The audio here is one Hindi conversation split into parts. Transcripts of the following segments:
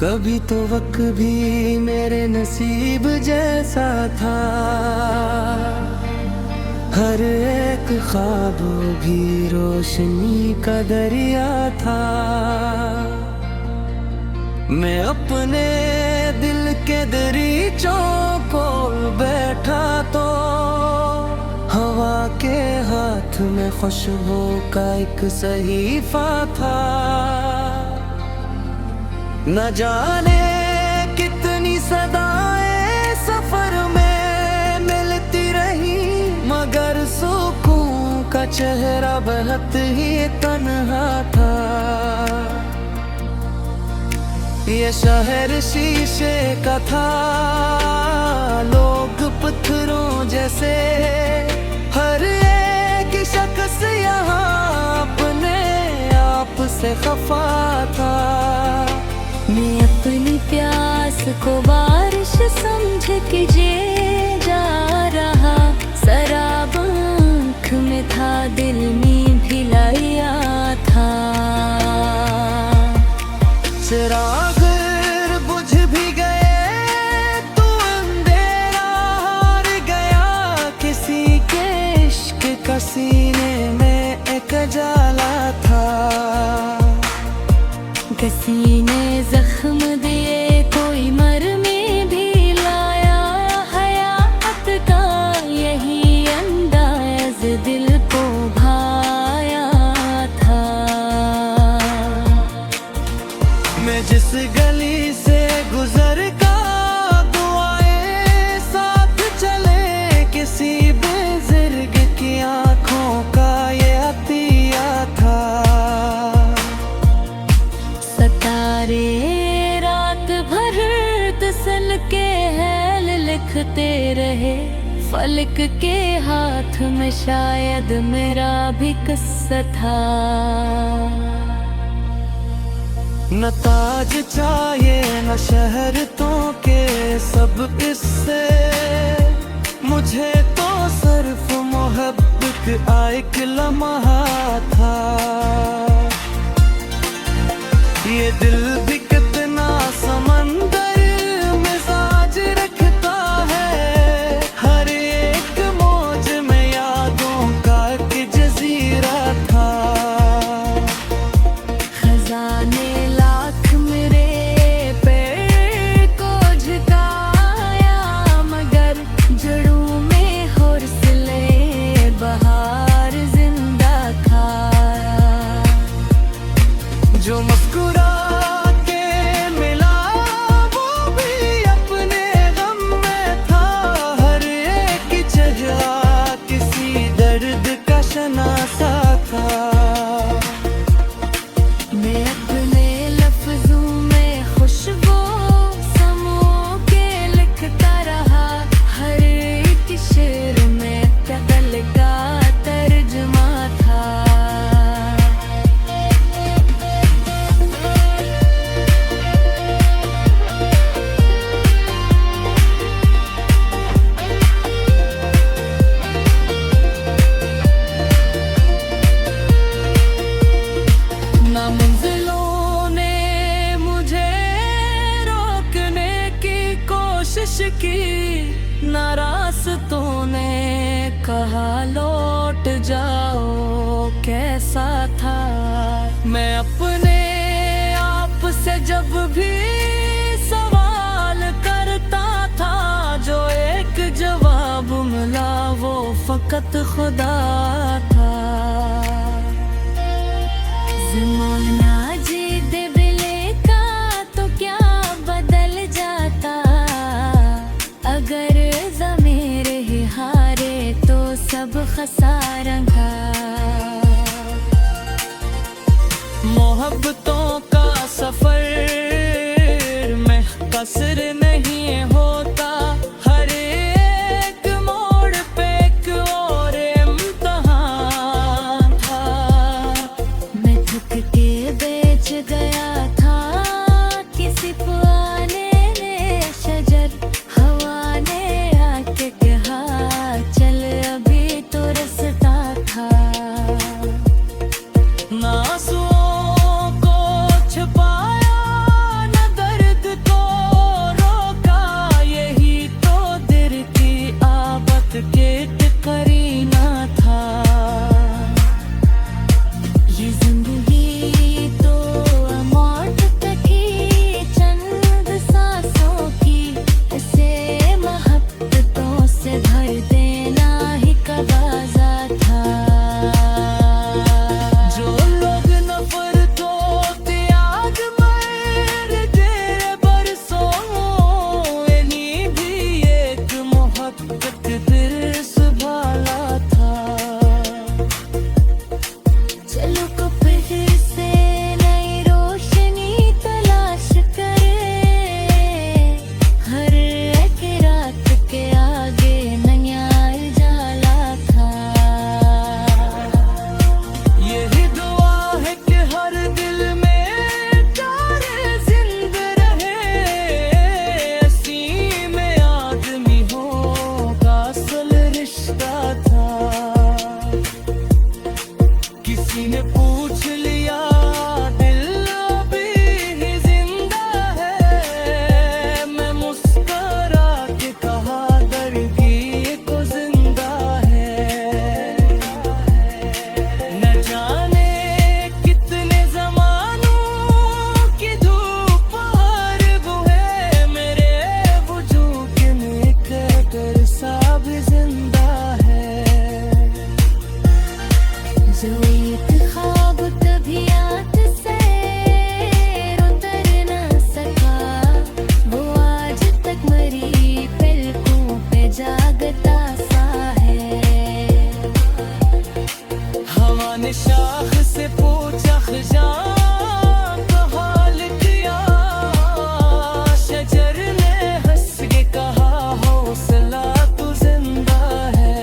कभी तो वक्त भी मेरे नसीब जैसा था, हर एक ख्वाब भी रोशनी का दरिया था। मैं अपने दिल के दरीचों को बैठा तो हवा के हाथ में खुशबू का एक सहीफा था। न जाने कितनी सदाएं सफर में मिलती रही, मगर सुकून का चेहरा बहुत ही तन्हा था। ये शहर शीशे का था, लोग पत्थरों जैसे, हर एक शख्स यहाँ अपने आप से खफा था। मैं अपनी प्यास को बारिश समझ के जे जा रहा, शराब आँख में था, दिल में भी लाया था। चिराग बुझ भी गए तो अंधेरा हार गया, किसी के इश्क का सीने में एक जाला था। किसी ने जख्म दिए, कोई मरने भी लाया, हयात का यही अंदाज दिल को भाया था। मैं जिस गली से गुजर का दुआएं साथ चले, किसी बुजुर्ग की आंखों का ये अतिया था। सतारे रात भर तसल के हैल लिखते रहे, फलक के हाथ में शायद मेरा भी किस्सा था। न ताज चाहिए न शहरतों के सब किस्से, मुझे तो सिर्फ मोहब्बत का एक लम्हा था। ये दिल भी कितना समंदर मिजाज रखता है, हर एक मौज में यादों का एक जजीरा था। खजाने लाख मेरे पैर को झुकाया, मगर जड़ों में हौसले बहार जिंदा खाया। जो मुस्कुरा के मिला वो भी अपने गम में था, हर एक चेहरा किसी दर्द का शनासा था। मैं अपने लफ्जों में खुशबू समो के लिखता रहा, हर एक शेर में कत्ल का तर्जुमा था। ना मंजिलों ने मुझे रोकने की कोशिश की, ना रास्तों ने कहा लौट जाओ कैसा था। मैं अपने आप से जब भी सवाल करता था, जो एक जवाब मिला वो फकत खुदा था। ज़माना जिद बिले का तो क्या बदल जाता, अगर ज़मीर ही हारे तो सब खसारंगा। मोहब्बतों का सफर में कसर नहीं होता, हर एक मोड़ पे एक और इम्तिहान किसी ने पूछ लिया दिल अभी ही जिंदा है, मैं मुस्कुरा के कहा दरगी को जिंदा है। न जाने कितने जमानों की धूप हार हुए, मेरे वजूद के निकल सा भी जिंदा है। जो एक ख्वाब कभी याद से उतर न सका, वो आज तक मरी पलकों पे जागता सा है। हवा ने शाख से पूछा खजां का हाल किया, शजर ने हंस के कहा हौसला तू जिंदा है।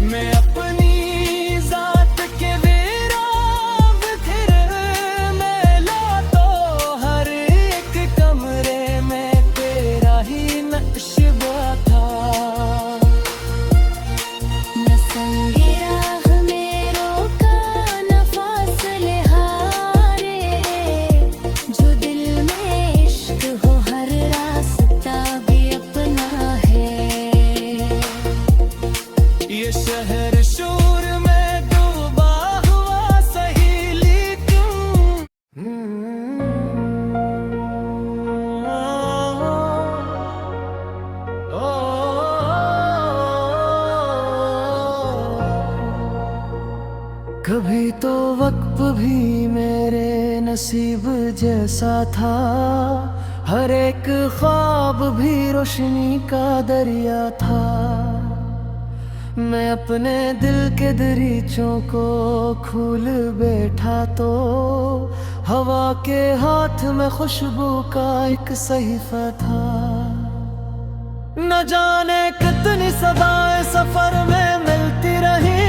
मैं अपनी जात के वीरान फिर मैला तो हर एक कमरे में तेरा ही नक्शा था। न संगे राह में रोका न फासले हारे, जो दिल में इश्क हो हर रास्ता भी अपना है। ये शहर शोर में डूबा हुआ सहेली क्यों? कभी तो वक्त भी मेरे नसीब जैसा था, हर एक ख्वाब भी रोशनी का दरिया था। मैं अपने दिल के दरीचों को खोल बैठा तो हवा के हाथ में खुशबू का एक सहीफा था। न जाने कितनी सदाएं सफर में मिलती रही,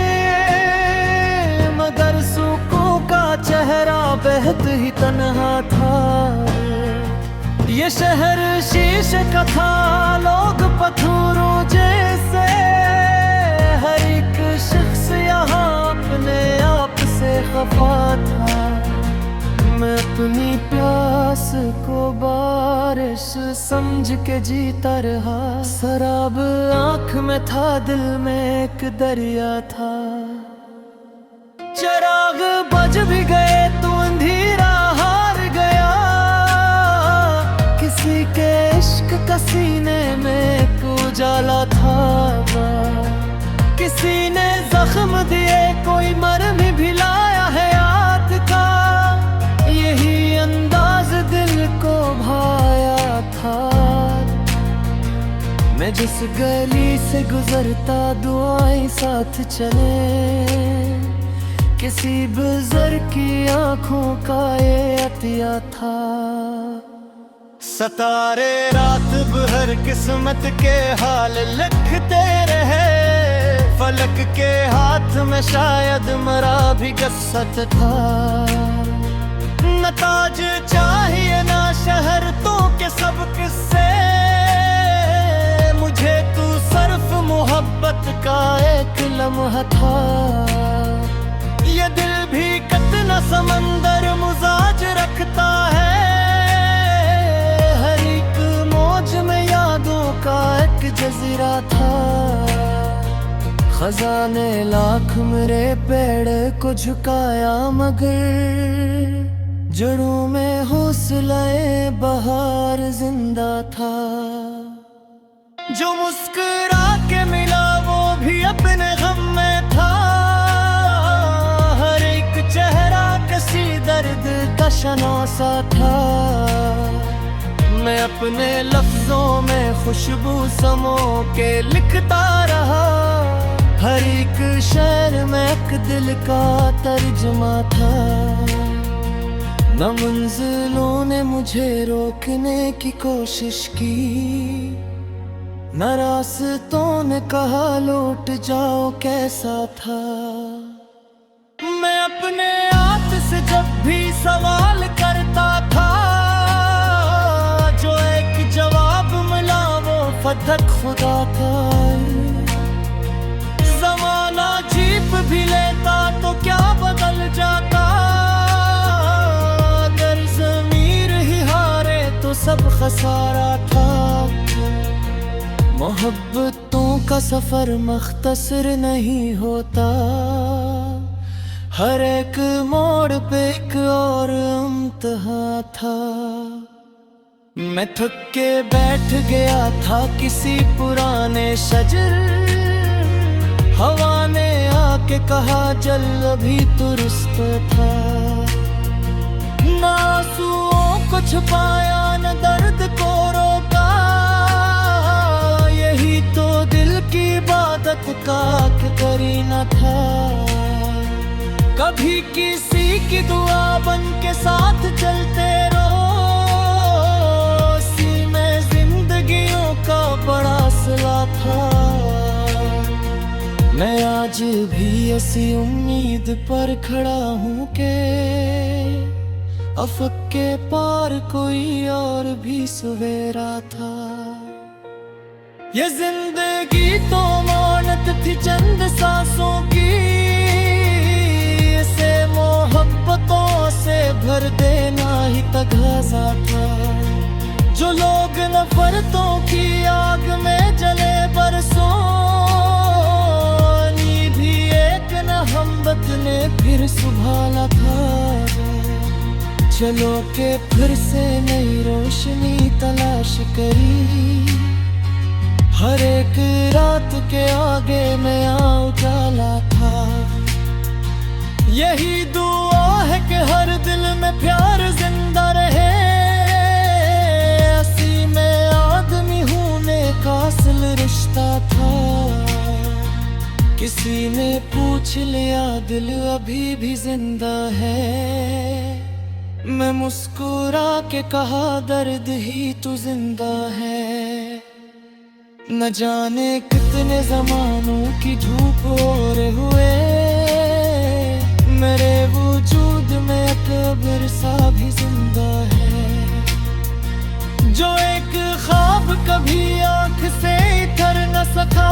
मगर सुकून का चेहरा बेहद ही तन्हा था। ये शहर शीशे का था, लोग पत्थरों जैसे, हर एक शख्स यहाँ अपने आप से खफा था। मैं अपनी प्यास को बारिश समझ के जीता रहा, शराब आँख में था, दिल में एक दरिया था। चिराग बज भी गए तो अंधेरा हार गया, किसी के इश्क का सीने में एक उजाला था। किसी ने जख्म दिए, कोई मरहम भी लाया है याद का, यही अंदाज दिल को भाया था। मैं जिस गली से गुजरता दुआएं साथ चले, किसी बुजुर्ग की आंखों का ये अतिया था। सतारे रात भर किस्मत के हाल लिखते रहे, फलक के हाथ में शायद मरा भी गस्सत था। न ताज चाहिए ना शहरतों के सब किस्से, मुझे तू सिर्फ मोहब्बत का एक लम्हा था। ये दिल भी कितना समंदर मुजाज रखता है, हर एक मौज में यादों का एक जजीरा था। खजाने लाख मेरे पेड़ को झुकाया, मगर जड़ों में हौसले बहार जिंदा था। जो मुस्कुरा के मिला वो भी अपने गम में था, हर एक चेहरा किसी दर्द का शनासा था। मैं अपने लफ्जों में खुशबू समो के लिखता रहा, हर एक शेर में एक दिल का तर्जुमा था। न मंजिलों ने मुझे रोकने की कोशिश की, न रास्तों ने कहा लौट जाओ कैसा था। मैं अपने आप से जब भी सवाल करता था, जो एक जवाब मिला वो फतक खुदा था। जमाना जीप भी ले खसारा था। मोहब्बतों का सफर मख्तसर नहीं होता, हर एक मोड़ पे एक और इम्तिहा था। मैं थक के बैठ गया था किसी पुराने शजर, हवा ने आके कहा जल अभी दुरुस्त था। ना आंसुओं को छुपाया न दर्द को रोका, यही तो दिल की इबादत का करीना था। कभी किसी की दुआ बन के साथ चलते रहो, इसी में जिंदगियों का बड़ा सिला था। मैं आज भी ऐसी उम्मीद पर खड़ा हूँ के अफक के पार कोई और भी सवेरा था। ये जिंदगी तो मानत थी चंद सांसों की, इसे मोहब्बतों से भर देना ही तगाजा था। जो लोग नफरतों की आग में जले बरसों, भी एक मोहब्बत ने फिर सुभाला था। चलो के फिर से नई रोशनी तलाश करी, हर एक रात के आगे नया उजाला था। यही दुआ है कि हर दिल में प्यार जिंदा रहे, ऐसी में आदमी होने का असल रिश्ता था। किसी ने पूछ लिया दिल अभी भी जिंदा है, मैं मुस्कुरा के कहा दर्द ही तो जिंदा है। न जाने कितने जमानों की धूप और हुए, मेरे वजूद में अकबर सा भी जिंदा है। जो एक ख्वाब कभी आंख से उतर न सका,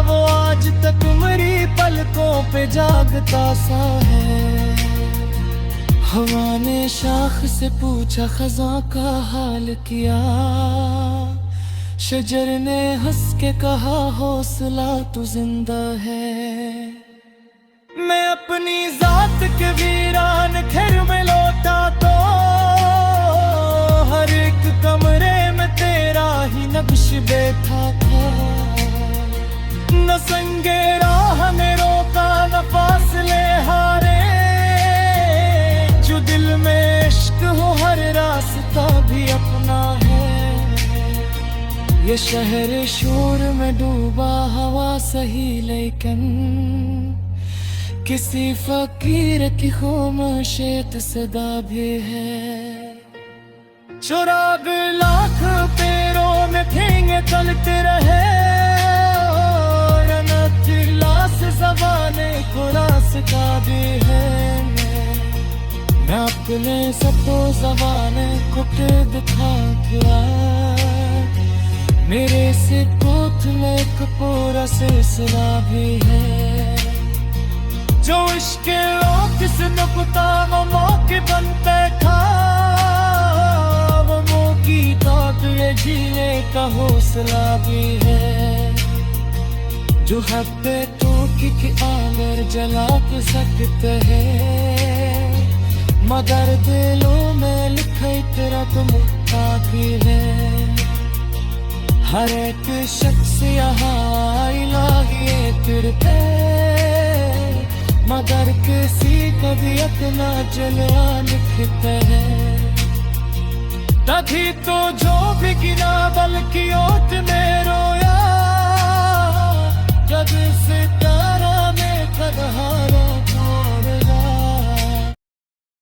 वो आज तक मेरी पलकों पे जागता सा है। हवा ने शाख से पूछा खज़ां का हाल किया, शजर ने हंस के कहा हौसला तो जिंदा है। मैं अपनी जात के वीरान घर में लौटा तो, हर एक कमरे में तेरा ही नक्श बैठा था। न संगे राह ने रोका न फासले हारे, जो दिल में इश्क हो हर रास्ता भी अपना है। ये शहर शोर में डूबा हवा सही, लेकिन किसी फकीर की खामोशियत सदा भी है। चुराग लाख पैरों में ठेंगे चलते रहे, और नथिला से ज़बाने को रास्ता भी है। मैं अपने सबको ज़बाने को दिखा दिया, मेरे से कोत में एक पूरा सिलसिला भी है। जो इश्क लोग से नुकता वो मौके बनते था, वो मौकी ताक ये जीने का हौसला भी है। जो हब्बे तो की आगर जला के सकते हैं, मगर दिलों में लिखे तेरा तो मुक्ता भी है। हर एक शख्स यहाँ इलाही तिरपे, मगर किसी तबीयत ना जलवा लिखते हैं। तभी तो जो भी गिरा बल्कि ओट में रोया, जब सितारा